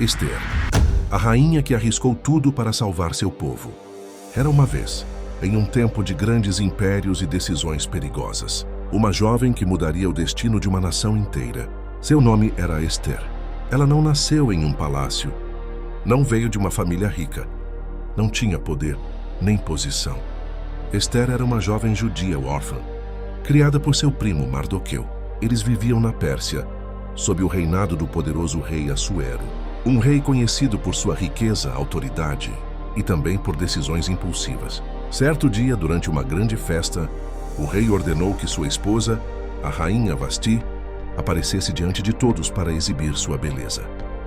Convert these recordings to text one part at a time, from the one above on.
Ester, a rainha que arriscou tudo para salvar seu povo. Era uma vez, em um tempo de grandes impérios e decisões perigosas, uma jovem que mudaria o destino de uma nação inteira. Seu nome era Ester. Ela não nasceu em um palácio, não veio de uma família rica, não tinha poder nem posição. Ester era uma jovem judia órfã, criada por seu primo Mardoqueu. Eles viviam na Pérsia, sob o reinado do poderoso rei Assuero, um rei conhecido por sua riqueza, autoridade e também por decisões impulsivas. Certo dia, durante uma grande festa, o rei ordenou que sua esposa, a rainha Vasti, aparecesse diante de todos para exibir sua beleza.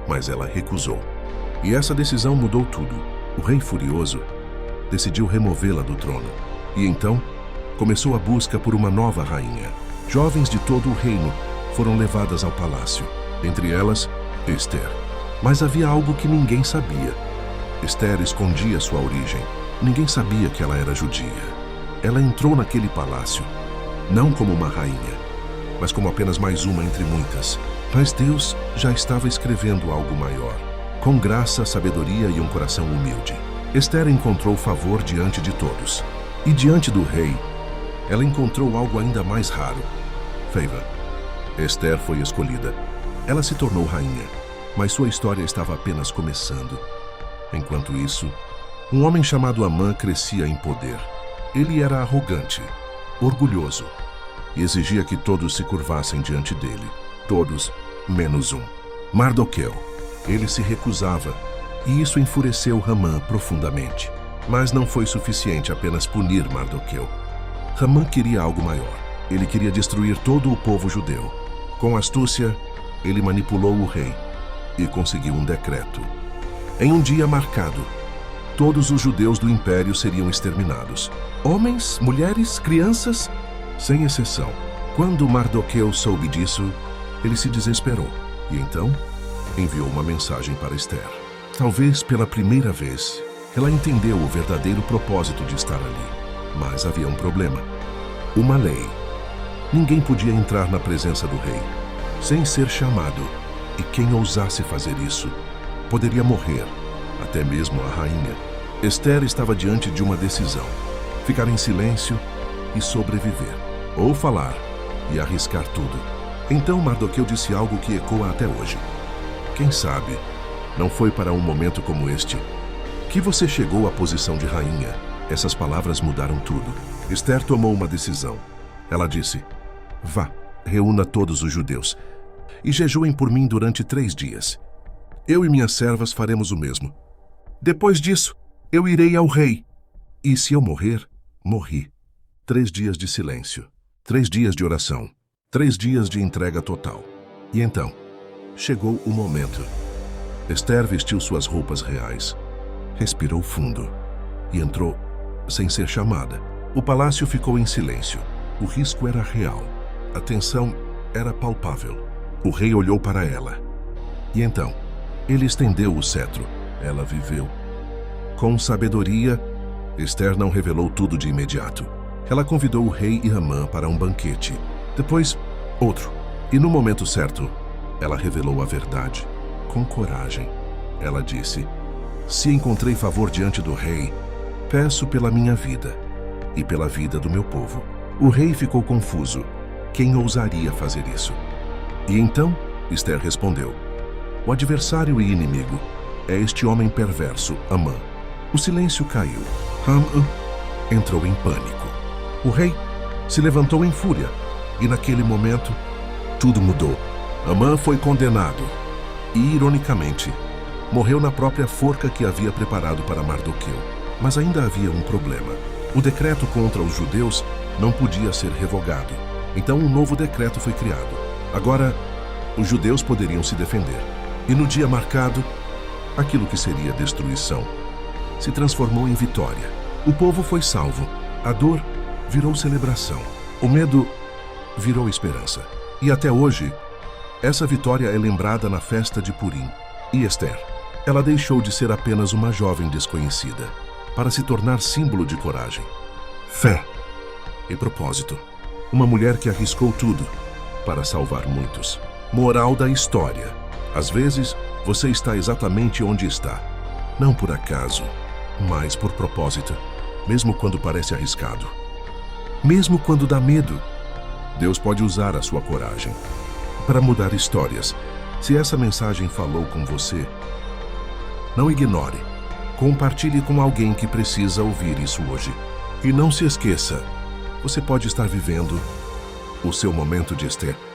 Mas ela recusou. E essa decisão mudou tudo. O rei, furioso, decidiu removê-la do trono. E então, começou a busca por uma nova rainha. Jovens de todo o reino foram levadas ao palácio, entre elas, Ester. Mas havia algo que ninguém sabia. Ester escondia sua origem. Ninguém sabia que ela era judia. Ela entrou naquele palácio, não como uma rainha, mas como apenas mais uma entre muitas. Mas Deus já estava escrevendo algo maior. Com graça, sabedoria e um coração humilde, Ester encontrou favor diante de todos. E diante do rei, ela encontrou algo ainda mais raro: favor. Ester foi escolhida. Ela se tornou rainha, mas sua história estava apenas começando. Enquanto isso, um homem chamado Amã crescia em poder. Ele era arrogante, orgulhoso, e exigia que todos se curvassem diante dele. Todos, menos um: Mardoqueu. Ele se recusava, e isso enfureceu Amã profundamente. Mas não foi suficiente apenas punir Mardoqueu. Amã queria algo maior. Ele queria destruir todo o povo judeu. Com astúcia, ele manipulou o rei e conseguiu um decreto. Em um dia marcado, todos os judeus do império seriam exterminados. Homens, mulheres, crianças, sem exceção. Quando Mardoqueu soube disso, ele se desesperou e então enviou uma mensagem para Ester. Talvez pela primeira vez, ela entendeu o verdadeiro propósito de estar ali. Mas havia um problema: uma lei. Ninguém podia entrar na presença do rei sem ser chamado, e quem ousasse fazer isso poderia morrer, até mesmo a rainha. Ester estava diante de uma decisão: ficar em silêncio e sobreviver, ou falar e arriscar tudo. Então Mardoqueu disse algo que ecoa até hoje: quem sabe não foi para um momento como este que você chegou à posição de rainha. Essas palavras mudaram tudo. Ester tomou uma decisão. Ela disse: vá, reúna todos os judeus e jejuem por mim durante 3 dias. Eu e minhas servas faremos o mesmo. Depois disso, eu irei ao rei. E se eu morrer, morri. 3 dias de silêncio, 3 dias de oração, 3 dias de entrega total. E então, chegou o momento. Ester vestiu suas roupas reais, respirou fundo e entrou sem ser chamada. O palácio ficou em silêncio. O risco era real. A tensão era palpável. O rei olhou para ela. E então, ele estendeu o cetro. Ela viveu. Com sabedoria, Ester não revelou tudo de imediato. Ela convidou o rei e Amã para um banquete. Depois, outro. E no momento certo, ela revelou a verdade. Com coragem, ela disse: se encontrei favor diante do rei, peço pela minha vida e pela vida do meu povo. O rei ficou confuso. Quem ousaria fazer isso? E então, Ester respondeu: o adversário e inimigo é este homem perverso, Amã. O silêncio caiu. Amã entrou em pânico. O rei se levantou em fúria e naquele momento, tudo mudou. Amã foi condenado e, ironicamente, morreu na própria forca que havia preparado para Mardoqueu. Mas ainda havia um problema. O decreto contra os judeus não podia ser revogado. Então um novo decreto foi criado. Agora, os judeus poderiam se defender. E no dia marcado, aquilo que seria destruição se transformou em vitória. O povo foi salvo. A dor virou celebração. O medo virou esperança. E até hoje, essa vitória é lembrada na festa de Purim. E Ester, ela deixou de ser apenas uma jovem desconhecida para se tornar símbolo de coragem, fé e propósito. Uma mulher que arriscou tudo para salvar muitos. Moral da história: às vezes, Você está exatamente onde está. Não por acaso, mas por propósito. Mesmo quando parece arriscado. Mesmo quando dá medo. Deus pode usar a sua coragem para mudar histórias. Se essa mensagem falou com você, não ignore. Compartilhe com alguém que precisa ouvir isso hoje. E não se esqueça, você pode estar vivendo o seu momento de Esther.